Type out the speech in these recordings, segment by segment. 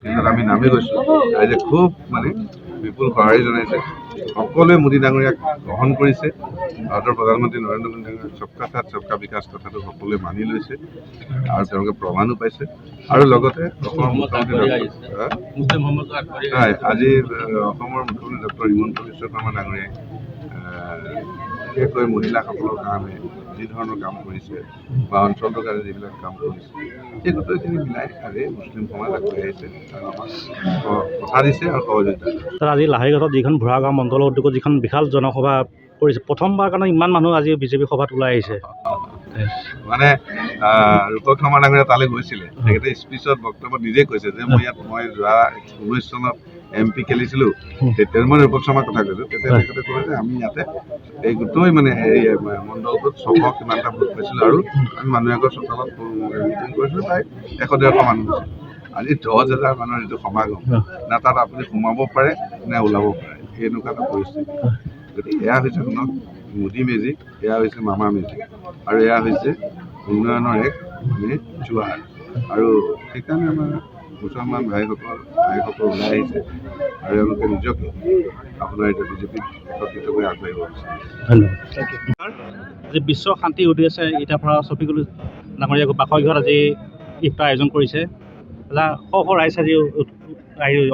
কিন্তু আমি নামি গৈছোঁ ৰাইজে খুব মানে বিপুল সঁহাৰি জনাইছে সকলোৱে মোদী ডাঙৰীয়াক গ্ৰহণ কৰিছে ভাৰতৰ প্ৰধানমন্ত্ৰী নৰেন্দ্ৰ মোদী ডাঙৰীয়াক সবকা সাথ সবকা বিকাশ কথাটো সকলোৱে মানি লৈছে আৰু তেওঁলোকে প্ৰমাণো পাইছে আৰু লগতে অসমৰ মুখ্যমন্ত্ৰী আজি অসমৰ মুখ্যমন্ত্ৰী ডক্টৰ হিমন্ত বিশ্ব শৰ্মা ডাঙৰীয়াই বিশেষকৈ মহিলাসকলৰ কাৰণে যি ধৰণৰ কাম কৰিছে বা অঞ্চলটোৰ কাৰণে যিবিলাক কাম কৰিছে সেই গোটেইখিনি মিলাই আজি মুছলিম সমাজ আগবাঢ়ি আহিছে আৰু আমাক কথা দিছে আৰু সহযোগিতা তাৰ আজি লাহৰীঘাটত যিখন বুঢ়াগাঁও মণ্ডল উদ্যোগত যিখন বিশাল জনসভা কৰিছে প্ৰথমবাৰ কাৰণে ইমান মানুহ আজি বিজেপি সভাত ওলাই আহিছে মানে ৰূপক শৰ্মা ডাঙৰীয়া তালৈ গৈছিলে তেখেতে স্পীচত বক্তব্য নিজে কৈছে যে মই ইয়াত যোৱা 19 চনত MP খেলিছিলোঁ তেতিয়া মই ৰূপক শৰ্মাৰ কথা কৈছোঁ তেতিয়া তেখেতে ক'লে যে আমি ইয়াতে এই গোটেই মানে হেৰি মণ্ডলটোত 600 কিমানটা ভোট পাইছিলোঁ আৰু আমি মানুহ আগৰ চোতালত মিটিং কৰিছিলোঁ প্ৰায় 100-150 মানুহ আজি 10,000 মানুহৰ যিটো সমাগম না তাত আপুনি সোমাব পাৰে নে ওলাব পাৰে এনেকুৱা এটা পৰিস্থিতি গতিকে এয়া হৈছে শুনক মোদী মেজিক এয়া হৈছে মামা মেজিক আৰু এয়া হৈছে উন্নয়নৰ এক মানে জোৱাৰ আৰু সেইকাৰণে আমাৰ মুছলমান ভাইসকল ওলাই আহিছে আৰু তেওঁলোকে নিজকে আপোনাৰ এতিয়া বিজেপিত একত্ৰিত কৰি আগবাঢ়িব বিচাৰিছে ধন্যবাদ আজি বিশ্ব শান্তি উদ্দেশ্যে এতিয়াৰ পৰা ছফিকুল ডাঙৰীয়া বাসগৃহত আজি ইফতাৰ আয়োজন কৰিছে ৰাইজ আজি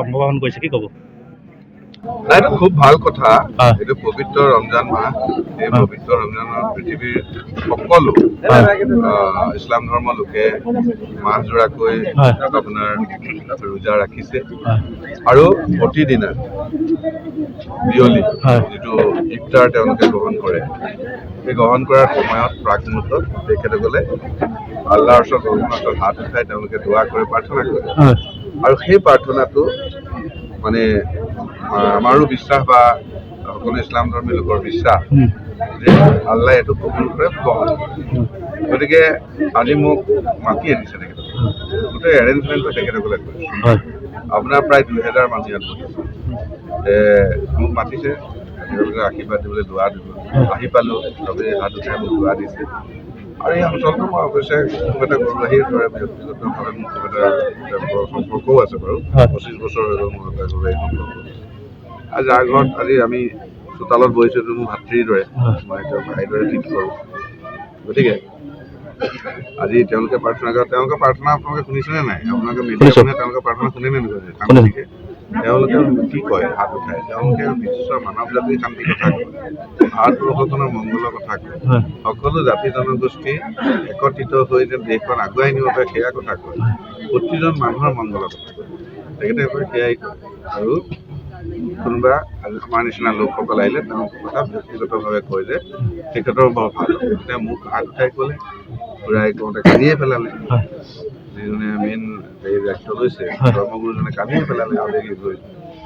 অংশগ্ৰহণ কৰিছে কি ক'ব এইটো খুব ভাল কথা এইটো পবিত্ৰ ৰমজান মাহ এই পবিত্ৰ ৰমজানত পৃথিৱীৰ সকলো ইছলাম ধৰ্মৰ লোকে মাহজোৰাকৈ আপোনাৰ ৰোজা ৰাখিছে আৰু প্ৰতিদিনা বিয়লি যিটো ইফতাৰ তেওঁলোকে গ্ৰহণ কৰে সেই গ্ৰহণ কৰাৰ সময়ত প্ৰাক মুহূৰ্তত তেখেতসকলে আল্লাহৰ ওচৰত হাত উঠাই তেওঁলোকে দোৱা কৰে প্ৰাৰ্থনা কৰে আৰু সেই প্ৰাৰ্থনাটো মানে আমাৰো বিশ্বাস বা সকলো ইছলাম ধৰ্মী লোকৰ বিশ্বাস যে আল্লাহ এইটো কবুল কৰে গ্ৰহণ কৰে গতিকে আজি মোক মাতি আনিছে তেখেতসকলে গোটেই এৰেঞ্জমেণ্টটো তেখেতসকলে কৰিছে আপোনাৰ প্ৰায় 2000 মানুহ ইয়াত বহিছে মোক মাতিছে তেখেতলোকে আশীৰ্বাদ দিবলৈ দোৱা দিব আহি পালোঁ চবেই হাত উঠাই মোক দোৱা দিছে আৰু এই অঞ্চলটো মই অৱশ্যে খুব এটা গৌৰৱাহীৰ দৰে ব্যক্তিগতভাৱে মোৰ খুব এটা সম্পৰ্কও আছে বাৰু 25 বছৰ হৈ গ'ল মোৰ এটা গৌৰৱাহী সম্পৰ্ক আৰু যাৰ ঘৰত আজি আমি চোতালত বহিছোঁ এইটো মোৰ ভাতৃৰ দৰে মই এতিয়া ভাইৰ দৰে ট্ৰিট কৰোঁ গতিকে আজি তেওঁলোকে প্ৰাৰ্থনা কৰে তেওঁলোকে প্ৰাৰ্থনা আপোনালোকে শুনিছেনে নাই আপোনালোকে মিডিয়া শুনে তেওঁলোকে প্ৰাৰ্থনা শুনেনে নকৰে শান্তিকে তেওঁলোকে কি কয় হাত উঠাই তেওঁলোকে বিশ্বৰ মানৱ জাতিৰ শান্তিৰ কথা কয় ভাৰতবৰ্ষখনৰ মংগলৰ কথা কয় সকলো জাতি জনগোষ্ঠী একত্ৰিত হৈ যেন দেশখন আগুৱাই নিব পাৰে সেয়া কথা কয় প্ৰতিজন মানুহৰ মংগলৰ কথা কয় তেখেতে সেয়াই কয় আৰু কোনোবা আমাৰ নিচিনা লোকসকল আহিলে তেওঁ কথা ব্যক্তিগতভাৱে কয় যে তেখেতৰ বৰ ভাল তেতিয়া মোক হাত উঠাই ক'লে ঘূৰাই কওঁতে কান্দিয়ে পেলালে যিজনে মেইন হেৰি দায়িত্ব লৈছে ধৰ্মগুৰুজনে কান্দিয়ে পেলালে আবেগিক হৈ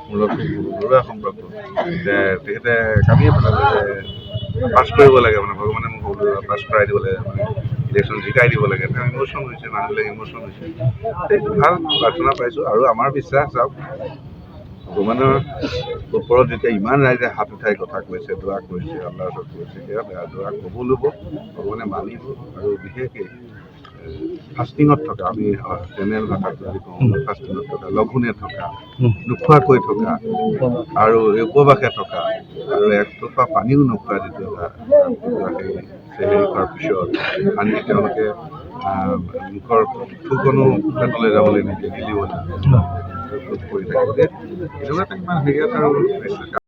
মোৰ লগত ঘৰুৱা সম্পৰ্ক তেখেতে কান্দিয়ে পেলালে যে পাছ কৰিব লাগে মানে ভগৱানে মোক পাছ কৰাই দিব লাগে মানে ইলেকশ্যন জিকাই দিব লাগে তেওঁ ইম'শ্যন হৈছে মানুহবিলাক ইম'শ্যন হৈছে ভাল প্ৰাৰ্থনা পাইছোঁ আৰু আমাৰ বিশ্বাস চাওক ভগৱানৰ ওপৰত যেতিয়া ইমান ৰাইজে হাত উঠাই কথা কৈছে দোৱা কৰিছে আল্লাহৰ ওচৰত কৰিছে সেয়া দোৱা কবুল হ'ব ভগৱানে মানিব আৰু বিশেষকৈ ফাষ্টিঙত থকা আমি জেনেৰেল ভাষাত যদি কওঁ ফাষ্টিঙত থকা লঘোণে থকা নোখোৱাকৈ থকা আৰু উপবাসে থকা আৰু একটোপা পানীও নোখোৱা যিটো এটা হেৰি কৰাৰ পিছত আনকি তেওঁলোকে মুখৰ থুকনো পেটলৈ যাবলৈ নিদিয়ে গিলিব কৰি থাকে এনেকুৱা এটা ইমান হেৰিয়াত আৰু